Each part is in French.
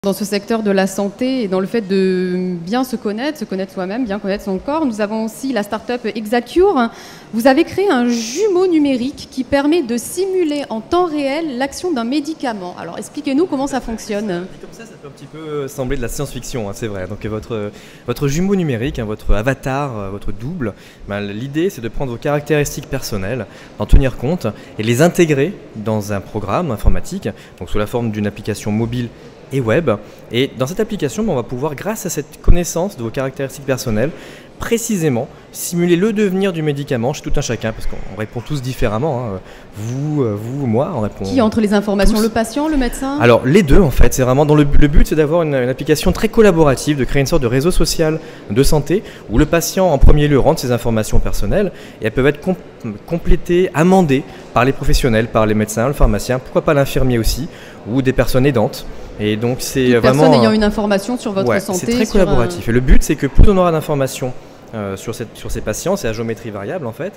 Dans ce secteur de la santé et dans le fait de bien se connaître soi-même, bien connaître son corps, nous avons aussi la start-up Exacure. Vous avez créé un jumeau numérique qui permet de simuler en temps réel l'action d'un médicament. Alors expliquez-nous comment ça fonctionne. Comme ça peut un petit peu sembler de la science-fiction, hein, c'est vrai. Donc votre jumeau numérique, hein, votre avatar, votre double, l'idée c'est de prendre vos caractéristiques personnelles, d'en tenir compte et les intégrer dans un programme informatique, donc sous la forme d'une application mobile et web. Et dans cette application, on va pouvoir, grâce à cette connaissance de vos caractéristiques personnelles, précisément simuler le devenir du médicament chez tout un chacun, parce qu'on répond tous différemment, hein. Vous, moi, on répond. Qui entre les informations, tous. Le patient, le médecin? Alors les deux en fait, c'est vraiment le but, c'est d'avoir une application très collaborative, de créer une sorte de réseau social de santé où le patient en premier lieu rentre ses informations personnelles et elles peuvent être complétées, amendées par les professionnels, par les médecins, le pharmacien, pourquoi pas l'infirmier aussi, ou des personnes aidantes. Et donc c'est toute vraiment personne ayant une information sur votre santé. C'est très collaboratif. Et le but c'est que plus on aura d'informations sur ces patients, c'est à géométrie variable en fait,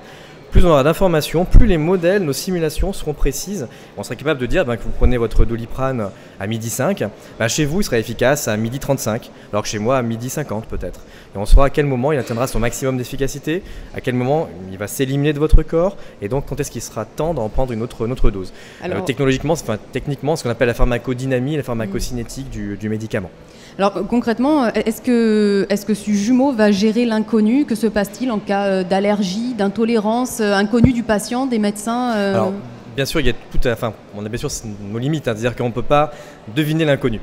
plus on aura d'informations, plus les modèles, nos simulations seront précises. On sera capable de dire que vous prenez votre Doliprane à 12h05, chez vous il sera efficace à 12h35, alors que chez moi à 12h50 peut-être. Et on saura à quel moment il atteindra son maximum d'efficacité, à quel moment il va s'éliminer de votre corps, et donc quand est-ce qu'il sera temps d'en prendre une autre dose. Alors, techniquement, ce qu'on appelle la pharmacodynamie, la pharmacocinétique du médicament. Alors concrètement, est-ce que ce jumeau va gérer l'inconnu? Que se passe-t-il en cas d'allergie, d'intolérance inconnue du patient, des médecins Alors, bien sûr, on a bien sûr nos limites, c'est-à-dire qu'on ne peut pas deviner l'inconnu.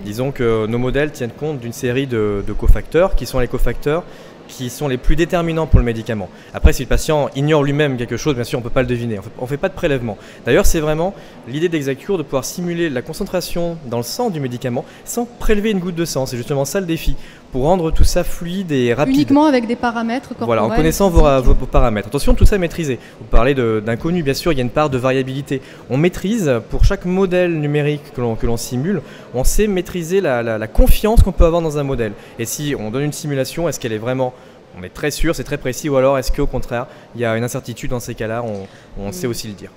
Disons que nos modèles tiennent compte d'une série de cofacteurs qui sont les cofacteurs qui sont les plus déterminants pour le médicament. Après, si le patient ignore lui-même quelque chose, bien sûr, on ne peut pas le deviner. On ne fait pas de prélèvement. D'ailleurs, c'est vraiment l'idée d'Exacure de pouvoir simuler la concentration dans le sang du médicament sans prélever une goutte de sang. C'est justement ça le défi, pour rendre tout ça fluide et rapide. Uniquement avec des paramètres corporels. Voilà, en connaissant vos paramètres. Attention, tout ça est maîtrisé. Vous parlez d'inconnu, bien sûr, il y a une part de variabilité. On maîtrise, pour chaque modèle numérique que l'on simule, on sait maîtriser la confiance qu'on peut avoir dans un modèle. Et si on donne une simulation, est-ce qu'elle est vraiment... On est très sûr, c'est très précis, ou alors est-ce qu'au contraire, il y a une incertitude dans ces cas-là, on sait aussi le dire.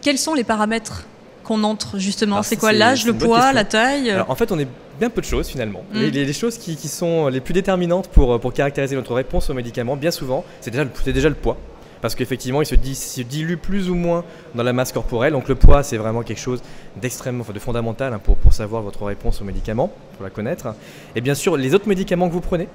Quels sont les paramètres qu'on entre justement? C'est quoi l'âge, le poids, la taille? Alors, en fait, on est bien peu de choses finalement. Les choses qui sont les plus déterminantes pour caractériser notre réponse aux médicaments, bien souvent, c'est déjà le poids. Parce qu'effectivement, il se dilue plus ou moins dans la masse corporelle. Donc le poids, c'est vraiment quelque chose d'extrêmement, de fondamental pour savoir votre réponse aux médicaments, pour la connaître. Et bien sûr, les autres médicaments que vous prenez,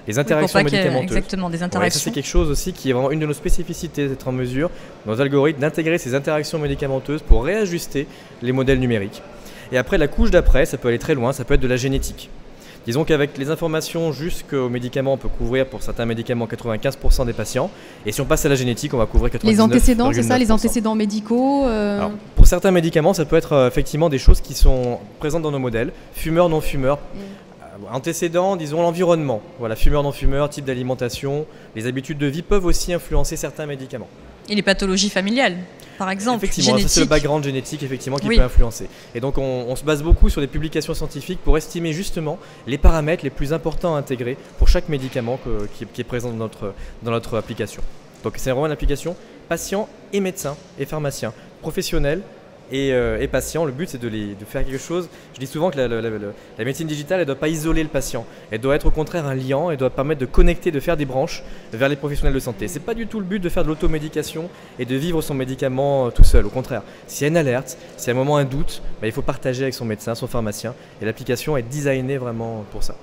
les interactions médicamenteuses. Exactement, des interactions. Ça, c'est quelque chose aussi qui est vraiment une de nos spécificités, d'être en mesure, dans nos algorithmes, d'intégrer ces interactions médicamenteuses pour réajuster les modèles numériques. Et après, la couche d'après, ça peut aller très loin, ça peut être de la génétique. Disons qu'avec les informations jusqu'aux médicaments, on peut couvrir pour certains médicaments 95% des patients. Et si on passe à la génétique, on va couvrir 99%. Les antécédents, c'est ça, les antécédents médicaux Alors, pour certains médicaments, ça peut être effectivement des choses qui sont présentes dans nos modèles. Fumeurs, non-fumeurs. Antécédents, disons l'environnement. Voilà, fumeurs, non-fumeurs, type d'alimentation. Les habitudes de vie peuvent aussi influencer certains médicaments. Et les pathologies familiales, par exemple. Effectivement, ça, c'est le background génétique effectivement, qui peut influencer. Et donc on se base beaucoup sur des publications scientifiques pour estimer justement les paramètres les plus importants à intégrer pour chaque médicament qui est présent dans notre application. Donc c'est vraiment une application patient et médecin et pharmacien, professionnel et patient. Le but, c'est de faire quelque chose. Je dis souvent que la médecine digitale, elle ne doit pas isoler le patient. Elle doit être au contraire un liant. Elle doit permettre de connecter, de faire des branches vers les professionnels de santé. Ce n'est pas du tout le but de faire de l'automédication et de vivre son médicament tout seul. Au contraire, s'il y a une alerte, s'il y a un moment un doute, il faut partager avec son médecin, son pharmacien. Et l'application est designée vraiment pour ça.